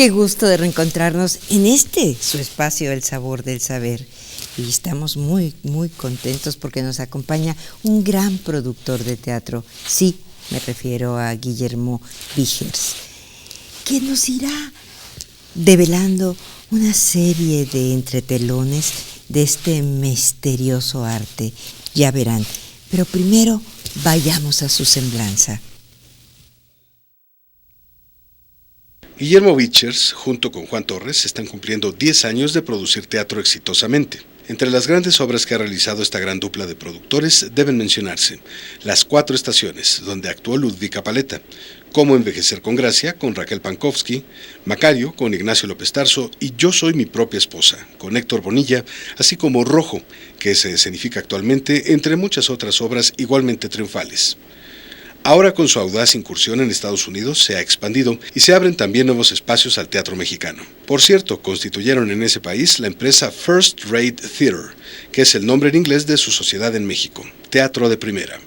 Qué gusto de reencontrarnos en su espacio, El Sabor del Saber. Y estamos muy, muy contentos porque nos acompaña un gran productor de teatro. Sí, me refiero a Guillermo Víchers, que nos irá develando una serie de entretelones de este misterioso arte. Ya verán, pero primero vayamos a su semblanza. Guillermo Víchers, junto con Juan Torres, están cumpliendo 10 años de producir teatro exitosamente. Entre las grandes obras que ha realizado esta gran dupla de productores deben mencionarse Las Cuatro Estaciones, donde actuó Ludvika Paleta, Cómo envejecer con gracia, con Raquel Pankowski, Macario, con Ignacio López Tarso, y Yo soy mi propia esposa, con Héctor Bonilla, así como Rojo, que se escenifica actualmente, entre muchas otras obras igualmente triunfales. Ahora, con su audaz incursión en Estados Unidos, se ha expandido y se abren también nuevos espacios al teatro mexicano. Por cierto, constituyeron en ese país la empresa First Rate Theater, que es el nombre en inglés de su sociedad en México, Teatro de Primera.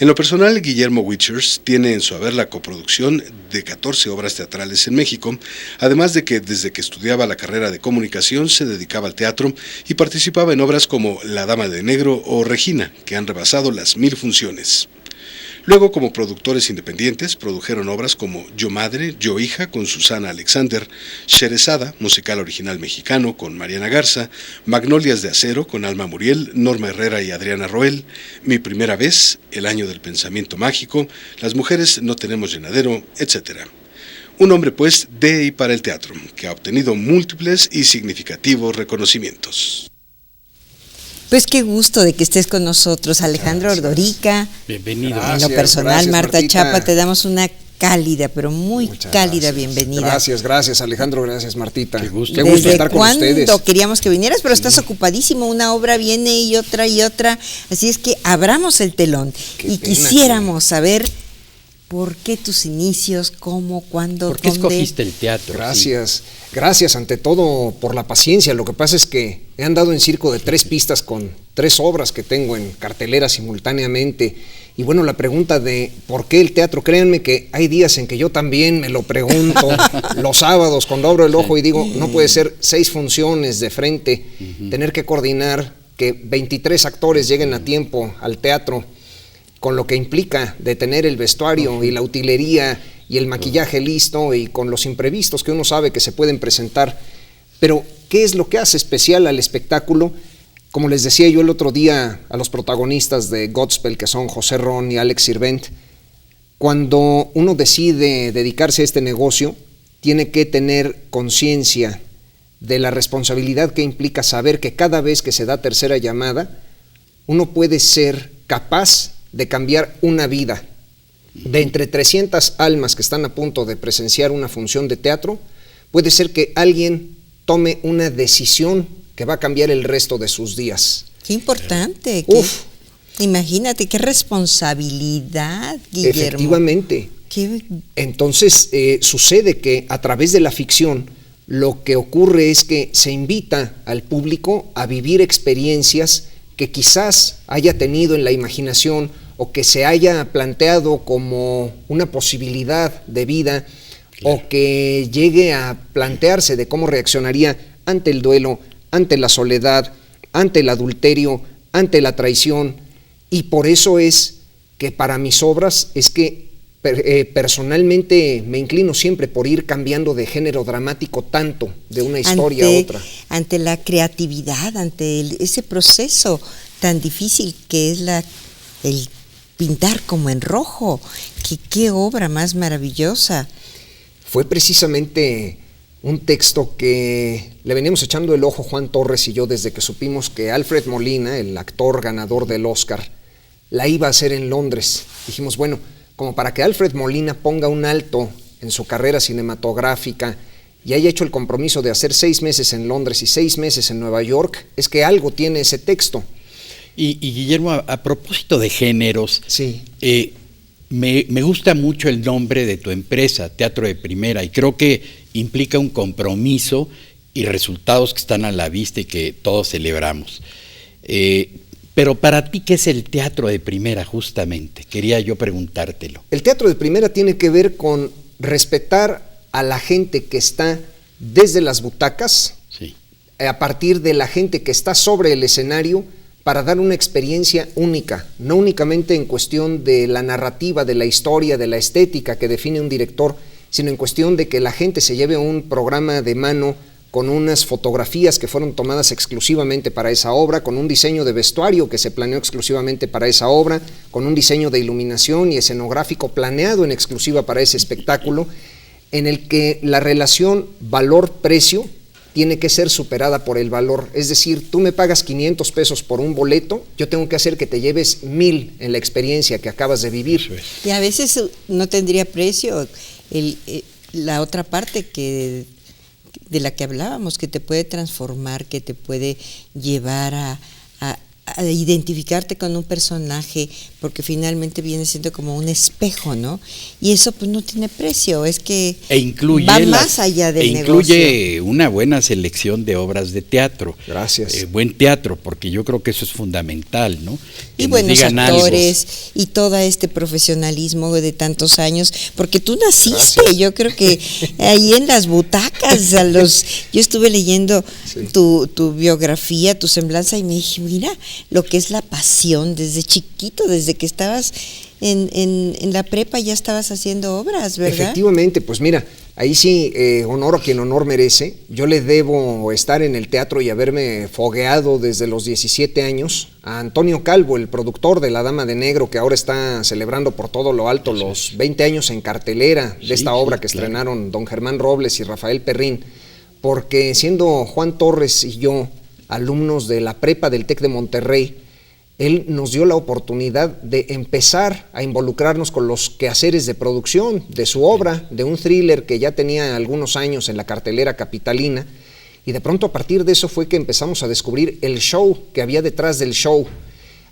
En lo personal, Guillermo Víchers tiene en su haber la coproducción de 14 obras teatrales en México, además de que desde que estudiaba la carrera de comunicación se dedicaba al teatro y participaba en obras como La Dama de Negro o Regina, que han rebasado las 1000 funciones. Luego, como productores independientes, produjeron obras como Yo Madre, Yo Hija, con Susana Alexander, Sherezada, musical original mexicano, con Mariana Garza, Magnolias de Acero, con Alma Muriel, Norma Herrera y Adriana Roel, Mi Primera Vez, El Año del Pensamiento Mágico, Las Mujeres No Tenemos Llenadero, etc. Un hombre, pues, de y para el teatro, que ha obtenido múltiples y significativos reconocimientos. Pues qué gusto de que estés con nosotros, Alejandro Ordorica. Bienvenido. En lo personal, Marta Chapa, te damos una cálida, pero muy cálida bienvenida. Gracias Alejandro, gracias Martita. Qué gusto. Qué gusto estar con ustedes. Cuando queríamos que vinieras, pero estás ocupadísimo, una obra viene y otra, así es que abramos el telón y quisiéramos saber por qué tus inicios, cómo, cuándo, ¿Por qué dónde. escogiste el teatro? Gracias ante todo por la paciencia. Lo que pasa es que he andado en circo de 3 pistas con 3 obras que tengo en cartelera simultáneamente. Y bueno, la pregunta de ¿por qué el teatro? Créanme que hay días en que yo también me lo pregunto. Los sábados cuando abro el ojo y digo, no puede ser 6 funciones de frente, tener que coordinar que 23 actores lleguen a tiempo al teatro, con lo que implica de tener el vestuario y la utilería y el maquillaje listo y con los imprevistos que uno sabe que se pueden presentar. Pero, ¿qué es lo que hace especial al espectáculo? Como les decía yo el otro día a los protagonistas de Godspell, que son José Ron y Alex Sirvent, cuando uno decide dedicarse a este negocio, tiene que tener conciencia de la responsabilidad que implica saber que cada vez que se da tercera llamada, uno puede ser capaz de cambiar una vida. De entre 300 almas que están a punto de presenciar una función de teatro, puede ser que alguien tome una decisión que va a cambiar el resto de sus días. Qué importante. Imagínate, qué responsabilidad, Guillermo. Efectivamente. Entonces, sucede que a través de la ficción, lo que ocurre es que se invita al público a vivir experiencias que quizás haya tenido en la imaginación o que se haya planteado como una posibilidad de vida, o que llegue a plantearse de cómo reaccionaría ante el duelo, ante la soledad, ante el adulterio, ante la traición. Y por eso es que para mis obras es que personalmente me inclino siempre por ir cambiando de género dramático tanto de una historia a otra. Ante la creatividad, ante ese proceso tan difícil que es el pintar como en rojo. Qué obra más maravillosa. Fue precisamente un texto que le veníamos echando el ojo Juan Torres y yo desde que supimos que Alfred Molina, el actor ganador del Oscar, la iba a hacer en Londres. Dijimos, bueno, como para que Alfred Molina ponga un alto en su carrera cinematográfica y haya hecho el compromiso de hacer 6 meses en Londres y 6 meses en Nueva York, es que algo tiene ese texto. Y Guillermo, a propósito de géneros, sí. Me gusta mucho el nombre de tu empresa, Teatro de Primera, y creo que implica un compromiso y resultados que están a la vista y que todos celebramos. Pero para ti, ¿qué es el Teatro de Primera justamente? Quería yo preguntártelo. El Teatro de Primera tiene que ver con respetar a la gente que está desde las butacas, Sí. a partir de la gente que está sobre el escenario, para dar una experiencia única, no únicamente en cuestión de la narrativa, de la historia, de la estética que define un director, sino en cuestión de que la gente se lleve un programa de mano con unas fotografías que fueron tomadas exclusivamente para esa obra, con un diseño de vestuario que se planeó exclusivamente para esa obra, con un diseño de iluminación y escenográfico planeado en exclusiva para ese espectáculo, en el que la relación valor-precio tiene que ser superada por el valor. Es decir, tú me pagas 500 pesos por un boleto, yo tengo que hacer que te lleves 1000 en la experiencia que acabas de vivir. Y a veces no tendría precio la otra parte de la que hablábamos, que te puede transformar, que te puede llevar a identificarte con un personaje, porque finalmente viene siendo como un espejo, ¿no? Y eso pues no tiene precio, es que va más allá del negocio. Incluye una buena selección de obras de teatro. Gracias. Buen teatro, porque yo creo que eso es fundamental, ¿no? Y buenos actores y todo este profesionalismo de tantos años, porque tú naciste, gracias. Yo creo que ahí en las butacas, yo estuve leyendo tu biografía, tu semblanza, y me dije, mira, lo que es la pasión desde chiquito, desde que estabas en la prepa ya estabas haciendo obras, ¿verdad? Efectivamente, pues mira, ahí sí, honor a quien honor merece. Yo le debo estar en el teatro y haberme fogueado desde los 17 años a Antonio Calvo, el productor de La Dama de Negro, que ahora está celebrando por todo lo alto los 20 años en cartelera de esta obra que estrenaron don Germán Robles y Rafael Perrín, porque siendo Juan Torres y yo alumnos de la prepa del TEC de Monterrey, él nos dio la oportunidad de empezar a involucrarnos con los quehaceres de producción de su obra, de un thriller que ya tenía algunos años en la cartelera capitalina, y de pronto a partir de eso fue que empezamos a descubrir el show que había detrás del show,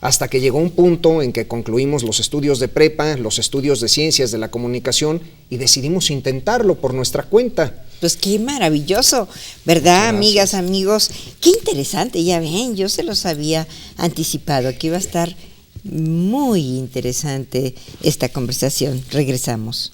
hasta que llegó un punto en que concluimos los estudios de prepa, los estudios de ciencias de la comunicación, y decidimos intentarlo por nuestra cuenta. Pues qué maravilloso, ¿verdad, amigas, amigos? Qué interesante, ya ven, yo se los había anticipado, aquí va a estar muy interesante esta conversación. Regresamos.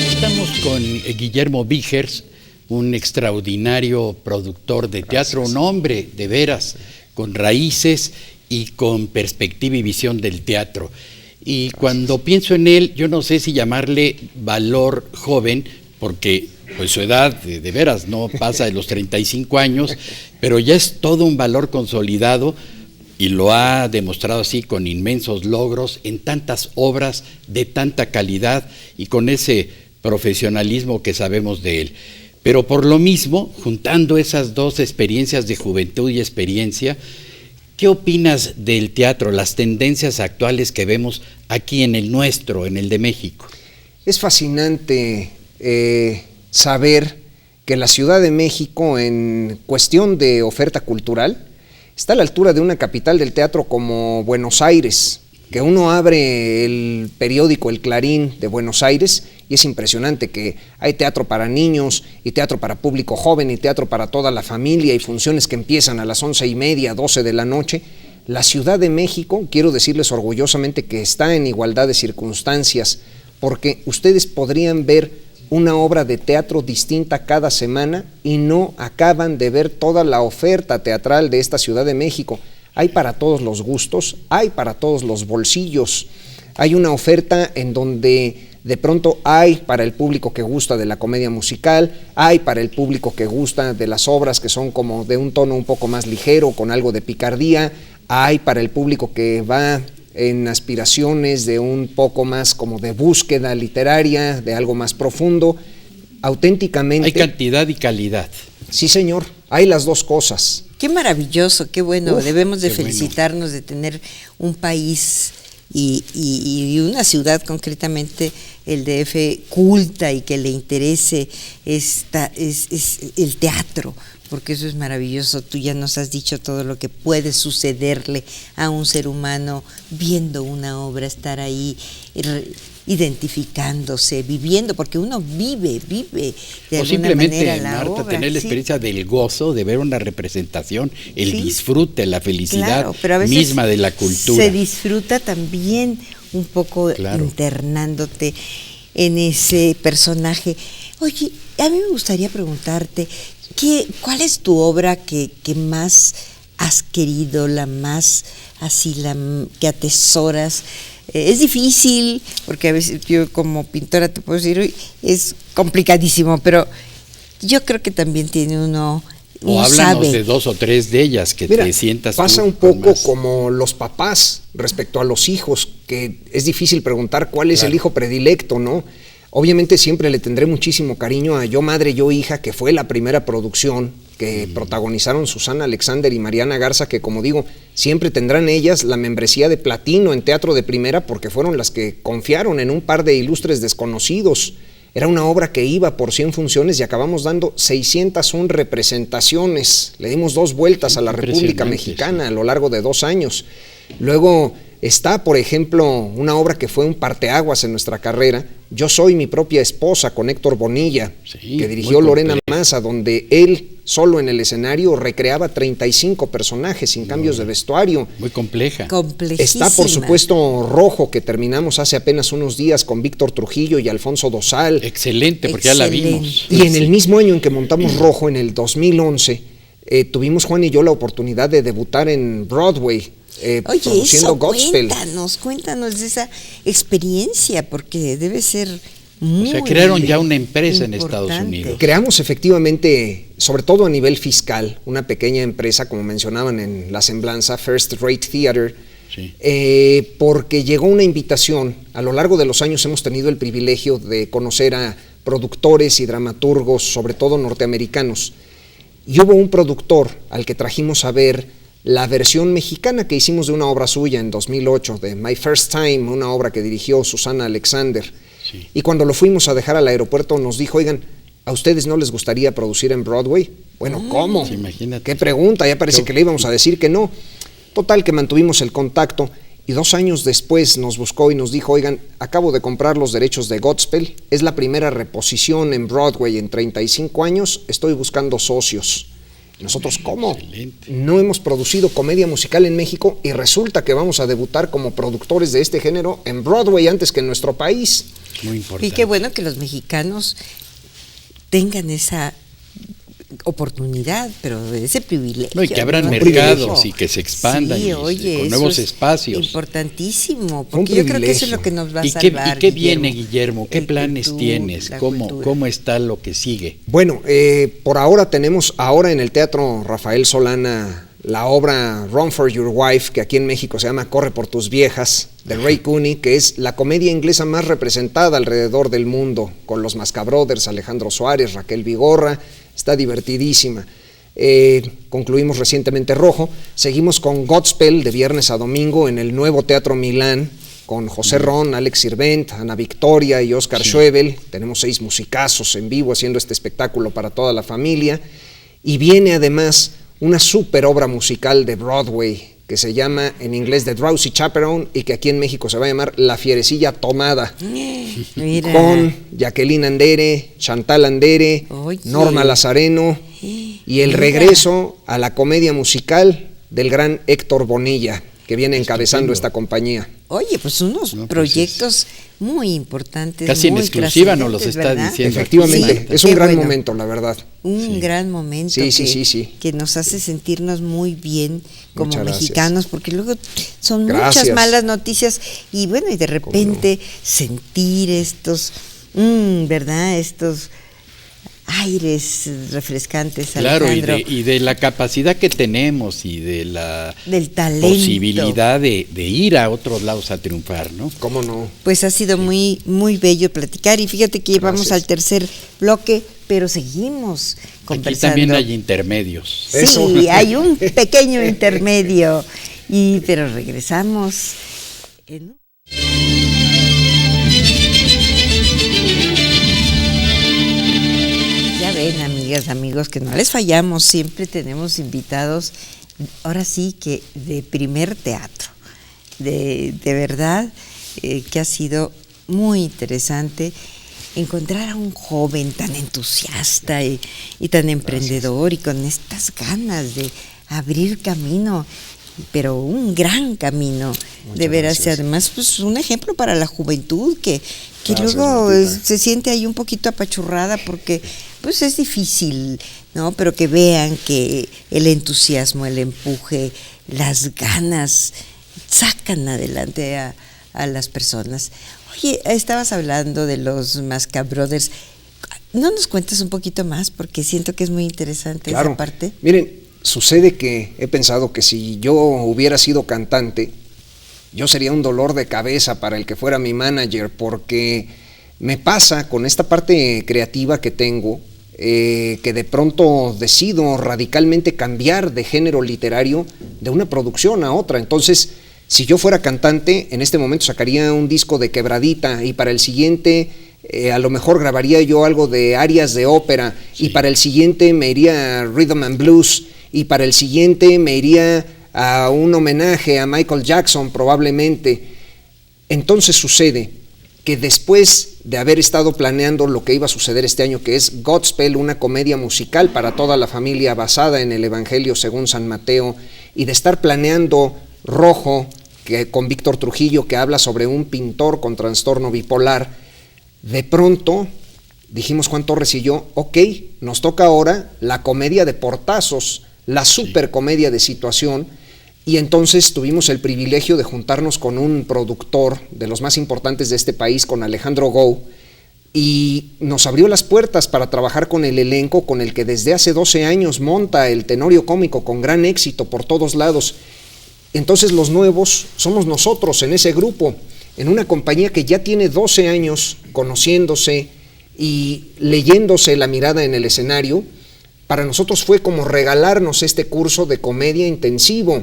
Estamos con Guillermo Vigers, un extraordinario productor de teatro, un hombre de veras, con raíces y con perspectiva y visión del teatro. Y cuando pienso en él, yo no sé si llamarle valor joven, porque pues su edad de veras no pasa de los 35 años, pero ya es todo un valor consolidado y lo ha demostrado así con inmensos logros en tantas obras de tanta calidad y con ese profesionalismo que sabemos de él. Pero por lo mismo, juntando esas dos experiencias de juventud y experiencia, ¿qué opinas del teatro, las tendencias actuales que vemos aquí en el nuestro, en el de México? Es fascinante saber que la Ciudad de México, en cuestión de oferta cultural, está a la altura de una capital del teatro como Buenos Aires, que uno abre el periódico El Clarín de Buenos Aires y es impresionante que hay teatro para niños y teatro para público joven y teatro para toda la familia y funciones que empiezan a las 11:30, 12 de la noche. La Ciudad de México, quiero decirles orgullosamente que está en igualdad de circunstancias, porque ustedes podrían ver una obra de teatro distinta cada semana y no acaban de ver toda la oferta teatral de esta Ciudad de México. Hay para todos los gustos, hay para todos los bolsillos. Hay una oferta en donde de pronto hay para el público que gusta de la comedia musical, hay para el público que gusta de las obras que son como de un tono un poco más ligero, con algo de picardía, hay para el público que va en aspiraciones de un poco más como de búsqueda literaria, de algo más profundo. Auténticamente... Hay cantidad y calidad. Sí, señor, hay las dos cosas. Qué maravilloso, qué bueno. Debemos de felicitarnos de tener un país y una ciudad, concretamente el DF, culta y que le interese es el teatro, porque eso es maravilloso. Tú ya nos has dicho todo lo que puede sucederle a un ser humano viendo una obra, estar ahí identificándose, viviendo, porque uno vive de o alguna simplemente, manera la Marta, obra. tener la Sí. experiencia del gozo de ver una representación, el Sí. disfrute, la felicidad Claro, pero a veces misma de la cultura. se disfruta también un poco Claro. internándote en ese personaje. Oye, a mí me gustaría preguntarte, ¿cuál es tu obra que más has querido, la más así, que atesoras? Es difícil, porque a veces yo como pintora te puedo decir, "Uy, es complicadísimo", pero yo creo que también tiene uno O háblanos sabe. de 2 o 3 de ellas que Mira, te sientas pasa tú un con poco más. como los papás respecto a los hijos, que es difícil preguntar cuál es Claro. el hijo predilecto, ¿no? Obviamente siempre le tendré muchísimo cariño a Yo Madre, Yo Hija, que fue la primera producción que protagonizaron Susana Alexander y Mariana Garza, que como digo, siempre tendrán ellas la membresía de platino en Teatro de Primera porque fueron las que confiaron en un par de ilustres desconocidos. Era una obra que iba por 100 funciones y acabamos dando 601 representaciones. Le dimos 2 vueltas a la República Mexicana a lo largo de 2 años. Luego está, por ejemplo, una obra que fue un parteaguas en nuestra carrera, Yo soy mi propia esposa, con Héctor Bonilla, Sí, que dirigió muy Lorena compleja. Maza, donde él solo en el escenario recreaba 35 personajes sin cambios de vestuario. Muy compleja. Complejísima. Está, por supuesto, Rojo, que terminamos hace apenas unos días con Víctor Trujillo y Alfonso Dosal. Excelente, porque ya la vimos. Y en el mismo año en que montamos Rojo, en el 2011, tuvimos Juan y yo la oportunidad de debutar en Broadway, Oye, produciendo eso, Godspell. cuéntanos de esa experiencia, porque debe ser muy O sea, crearon ya una empresa en Estados importante. Unidos. Creamos efectivamente, sobre todo a nivel fiscal, una pequeña empresa, como mencionaban en la semblanza, First Rate Theater, Sí. porque llegó una invitación. A lo largo de los años hemos tenido el privilegio de conocer a productores y dramaturgos, sobre todo norteamericanos. Y hubo un productor al que trajimos a ver la versión mexicana que hicimos de una obra suya en 2008, de My First Time, una obra que dirigió Susana Alexander. Sí. Y cuando lo fuimos a dejar al aeropuerto nos dijo, oigan, ¿a ustedes no les gustaría producir en Broadway? Bueno, ¿cómo? Sí, imagínate. ¿Qué pregunta? Ya parece que le íbamos a decir que no. Total, que mantuvimos el contacto y 2 años después nos buscó y nos dijo, oigan, acabo de comprar los derechos de Godspell, es la primera reposición en Broadway en 35 años, estoy buscando socios. Nosotros, ¿cómo? Excelente. No hemos producido comedia musical en México y resulta que vamos a debutar como productores de este género en Broadway antes que en nuestro país. Muy importante. Y qué bueno que los mexicanos tengan esa oportunidad, pero ese privilegio. No, y que abran ¿no? mercados y que se expandan Sí, y, oye, con eso nuevos es espacios. Importantísimo, Fue un porque yo creo que eso es privilegio. lo que nos va a ¿Y salvar. qué viene, Guillermo? ¿Qué El planes tienes? la ¿Cómo, cultura. ¿Cómo está lo que sigue? Bueno, por ahora tenemos en el Teatro Rafael Solana la obra Run for Your Wife, que aquí en México se llama Corre por tus viejas, de Ray Cooney, que es la comedia inglesa más representada alrededor del mundo, con los Mascabrothers, Alejandro Suárez, Raquel Vigorra, está divertidísima. Concluimos recientemente Rojo, seguimos con Godspell de viernes a domingo en el nuevo Teatro Milán, con José Ron, Alex Sirvent, Ana Victoria y Oscar Schwebel. Tenemos 6 musicazos en vivo haciendo este espectáculo para toda la familia. Y viene además una super obra musical de Broadway que se llama en inglés The Drowsy Chaperone y que aquí en México se va a llamar La Fierecilla Tomada. Mira. Con Jacqueline Andere, Chantal Andere, Oye. Norma Lazareno y el Mira. regreso a la comedia musical del gran Héctor Bonilla, que viene encabezando esta compañía. Oye, pues unos No, pues proyectos muy importantes. Casi en muy exclusiva nos los trascendentes, está ¿verdad? diciendo. Efectivamente, Sí, es un qué gran bueno. momento, la verdad. Un gran momento Sí. que nos hace sentirnos muy bien como Muchas gracias. mexicanos, porque luego son Gracias. muchas malas noticias y bueno, y de repente sentir estos, ¿verdad? Estos aires refrescantes, Claro, Alejandro, y de la capacidad que tenemos y de la del talento. posibilidad de ir a otros lados a triunfar, ¿no? ¿Cómo no? Pues ha sido muy, muy bello platicar y fíjate que llevamos Gracias. al tercer bloque, pero seguimos Aquí conversando. también hay intermedios. Sí, Eso. hay un pequeño intermedio, pero regresamos en... Ya ven, amigas, amigos, que no les fallamos, siempre tenemos invitados, ahora sí que de primer teatro, de verdad que ha sido muy interesante encontrar a un joven tan entusiasta y tan emprendedor y con estas ganas de abrir camino, pero un gran camino. Muchas de veras, gracias. además, pues un ejemplo para la juventud que Gracias, luego Martita. se siente ahí un poquito apachurrada porque pues es difícil, ¿no? Pero que vean que el entusiasmo, el empuje, las ganas sacan adelante a las personas. Oye, estabas hablando de los Masca Brothers. ¿No nos cuentas un poquito más? Porque siento que es muy interesante Claro. esa parte. Miren, sucede que he pensado que si yo hubiera sido cantante, yo sería un dolor de cabeza para el que fuera mi manager, porque me pasa con esta parte creativa que tengo, que de pronto decido radicalmente cambiar de género literario de una producción a otra. Entonces, si yo fuera cantante, en este momento sacaría un disco de quebradita y para el siguiente a lo mejor grabaría yo algo de arias de ópera, Sí. y para el siguiente me iría a Rhythm and Blues, y para el siguiente me iría a un homenaje a Michael Jackson probablemente. Entonces sucede que después de haber estado planeando lo que iba a suceder este año, que es Godspell, una comedia musical para toda la familia basada en el Evangelio según San Mateo, y de estar planeando Rojo, que con Víctor Trujillo, que habla sobre un pintor con trastorno bipolar, de pronto dijimos Juan Torres y yo, ok, nos toca ahora la comedia de portazos, la supercomedia de situación, y entonces tuvimos el privilegio de juntarnos con un productor de los más importantes de este país, con Alejandro Gou, y nos abrió las puertas para trabajar con el elenco con el que desde hace 12 años monta el Tenorio Cómico con gran éxito por todos lados. Entonces los nuevos somos nosotros en ese grupo, en una compañía que ya tiene 12 años conociéndose y leyéndose la mirada en el escenario. Para nosotros fue como regalarnos este curso de comedia intensivo,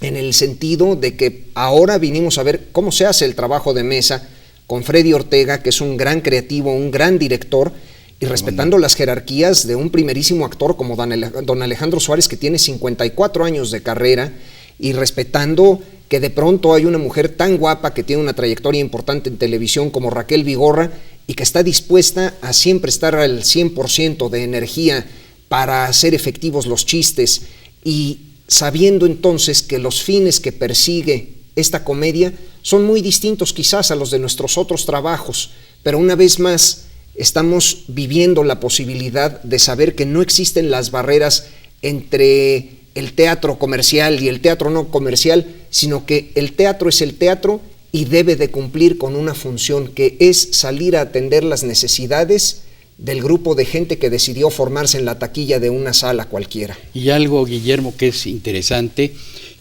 en el sentido de que ahora vinimos a ver cómo se hace el trabajo de mesa con Freddy Ortega, que es un gran creativo, un gran director, y respetando las jerarquías de un primerísimo actor como don Alejandro Suárez, que tiene 54 años de carrera, y respetando que de pronto hay una mujer tan guapa que tiene una trayectoria importante en televisión como Raquel Vigorra, y que está dispuesta a siempre estar al 100% de energía para hacer efectivos los chistes, y sabiendo entonces que los fines que persigue esta comedia son muy distintos quizás a los de nuestros otros trabajos, pero una vez más estamos viviendo la posibilidad de saber que no existen las barreras entre el teatro comercial y el teatro no comercial, sino que el teatro es el teatro y debe de cumplir con una función que es salir a atender las necesidades del grupo de gente que decidió formarse en la taquilla de una sala cualquiera. Y algo, Guillermo, que es interesante,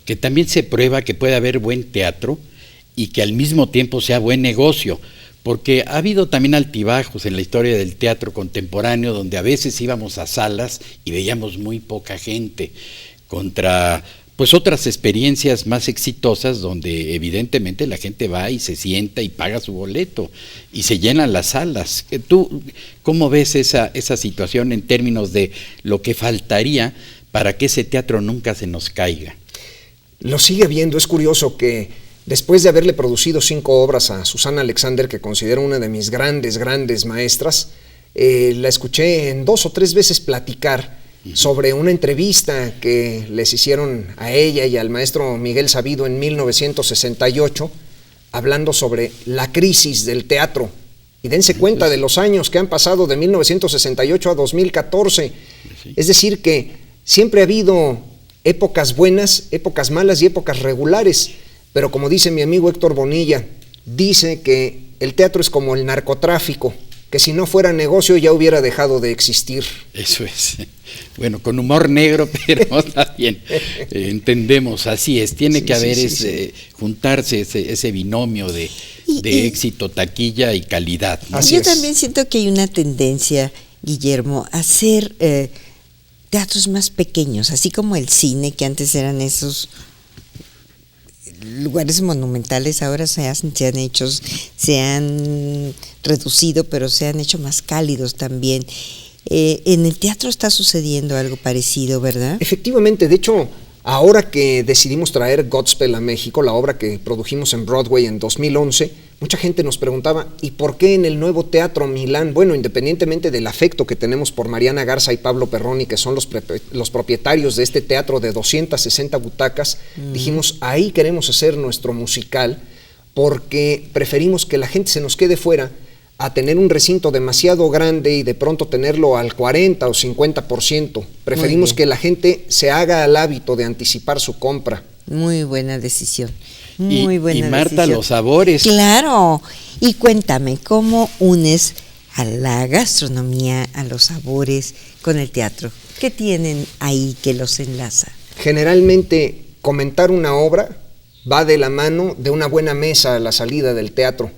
que también se prueba que puede haber buen teatro y que al mismo tiempo sea buen negocio, porque ha habido también altibajos en la historia del teatro contemporáneo, donde a veces íbamos a salas y veíamos muy poca gente, contra pues otras experiencias más exitosas donde evidentemente la gente va y se sienta y paga su boleto y se llenan las salas. ¿Tú cómo ves esa situación en términos de lo que faltaría para que ese teatro nunca se nos caiga? Lo sigue viendo. Es curioso que después de haberle producido 5 obras a Susana Alexander, que considero una de mis grandes maestras, la escuché en 2 o 3 veces platicar sobre una entrevista que les hicieron a ella y al maestro Miguel Sabido en 1968, hablando sobre la crisis del teatro. Y dense cuenta de los años que han pasado de 1968 a 2014. Es decir, que siempre ha habido épocas buenas, épocas malas y épocas regulares. Pero como dice mi amigo Héctor Bonilla, dice que el teatro es como el narcotráfico, que si no fuera negocio ya hubiera dejado de existir. Eso es. Bueno, con humor negro, pero está bien. Entendemos, así es. Tiene que haber juntarse ese binomio de éxito, taquilla y calidad, ¿no? Yo también siento que hay una tendencia, Guillermo, a hacer teatros más pequeños, así como el cine, que antes eran esos lugares monumentales, ahora se han reducido, pero se han hecho más cálidos también. En el teatro está sucediendo algo parecido, ¿verdad? Efectivamente, de hecho, Ahora que decidimos traer Godspell a México, la obra que produjimos en Broadway en 2011, mucha gente nos preguntaba, ¿y por qué en el nuevo Teatro Milán? Bueno, independientemente del afecto que tenemos por Mariana Garza y Pablo Perroni, que son los propietarios de este teatro de 260 butacas, dijimos, ahí queremos hacer nuestro musical, porque preferimos que la gente se nos quede fuera a tener un recinto demasiado grande y de pronto tenerlo al 40 o 50%. Preferimos que la gente se haga al hábito de anticipar su compra. Muy buena decisión. Muy buena decisión. Y Marta, decisión. Los sabores. Claro. Y cuéntame, ¿cómo unes a la gastronomía, a los sabores con el teatro? ¿Qué tienen ahí que los enlaza? Generalmente, comentar una obra va de la mano de una buena mesa a la salida del teatro.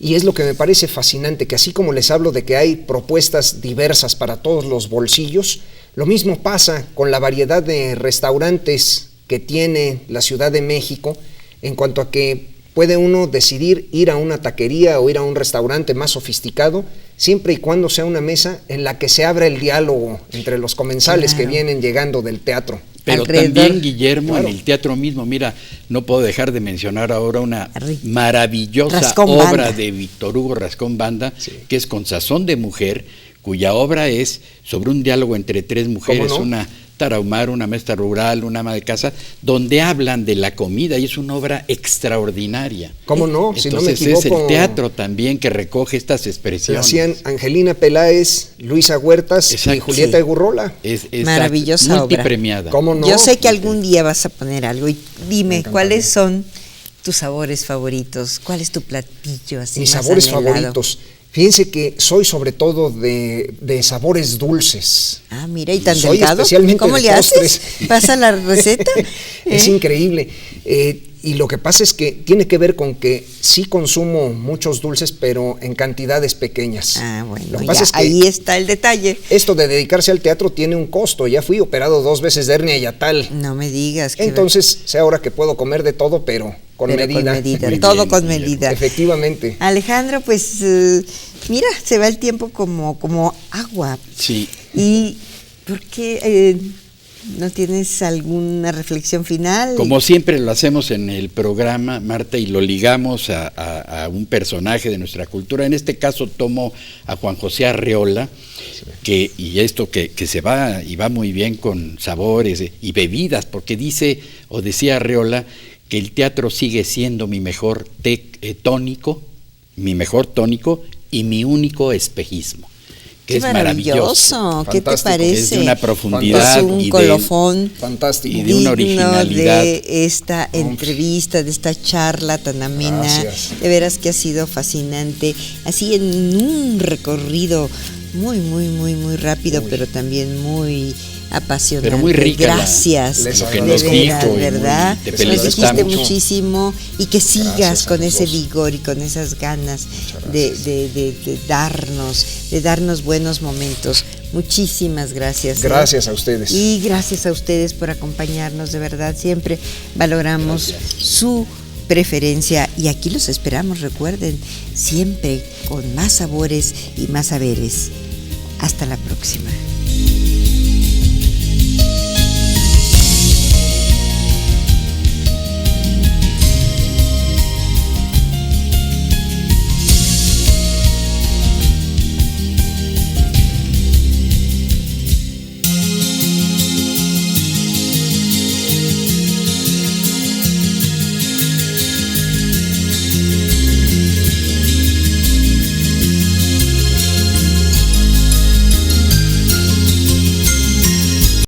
Y es lo que me parece fascinante, que así como les hablo de que hay propuestas diversas para todos los bolsillos, lo mismo pasa con la variedad de restaurantes que tiene la Ciudad de México, en cuanto a que puede uno decidir ir a una taquería o ir a un restaurante más sofisticado, siempre y cuando sea una mesa en la que se abra el diálogo entre los comensales que vienen llegando del teatro. Pero alrededor. También, Guillermo, Claro. en el teatro mismo, mira, no puedo dejar de mencionar ahora una maravillosa Rascón obra Banda. de Víctor Hugo Rascón Banda, que es Con Sazón de Mujer, cuya obra es sobre un diálogo entre tres mujeres, ¿Cómo no? una tarahumara, una maestra rural, una ama de casa, donde hablan de la comida, y es una obra extraordinaria. ¿Cómo no? Si no me Entonces equivoco, es el teatro también que recoge estas se expresiones. hacían Angelina Peláez, Luisa Huertas y Exacto. Julieta Sí. Egurrola. Es Maravillosa obra. multipremiada. ¿Cómo no? Yo sé que algún día vas a poner algo y dime, encantaría. ¿cuáles son tus sabores favoritos? ¿Cuál es tu platillo así Mis más sabores anhelado? favoritos. Fíjense que soy sobre todo de sabores dulces. Ah, mira, y tan Soy delgado. especialmente ¿Cómo de le postres. haces? ¿Pasa la receta? Es increíble. Y lo que pasa es que tiene que ver con que sí consumo muchos dulces, pero en cantidades pequeñas. Ah, bueno, Lo que ya, pasa es que ahí está el detalle. esto de dedicarse al teatro tiene un costo. Ya fui operado 2 veces de hernia yatal. No me digas que Entonces, sé ahora que puedo comer de todo, pero con medida. Muy todo bien, con Guillermo. medida. Efectivamente. Alejandro, pues mira, se va el tiempo como agua. Sí. ¿Y por qué no tienes alguna reflexión final? Como siempre lo hacemos en el programa, Marta, y lo ligamos a un personaje de nuestra cultura. En este caso tomo a Juan José Arreola, y esto que se va y va muy bien con sabores y bebidas, porque decía Arreola que el teatro sigue siendo mi mejor tónico y mi único espejismo. Que Qué es maravilloso. maravilloso. ¿Qué te Fantástico. parece? Es de una profundidad Es un y de- colofón Fantástico. y de una digno originalidad. de esta entrevista, de esta charla tan amena. Gracias. De veras que ha sido fascinante. Así en un recorrido muy, muy, muy, muy rápido, pero también muy apasionante. Pero muy rica Gracias. lo que de nos veras, dijo, y ¿verdad? te Nos felicitamos. dijiste muchísimo y que sigas Gracias a con los ese dos. vigor y con esas ganas de darnos buenos momentos. Muchísimas gracias. Gracias a ustedes. Y gracias a ustedes por acompañarnos, de verdad, siempre valoramos su preferencia y aquí los esperamos, recuerden, siempre con más sabores y más saberes. Hasta la próxima.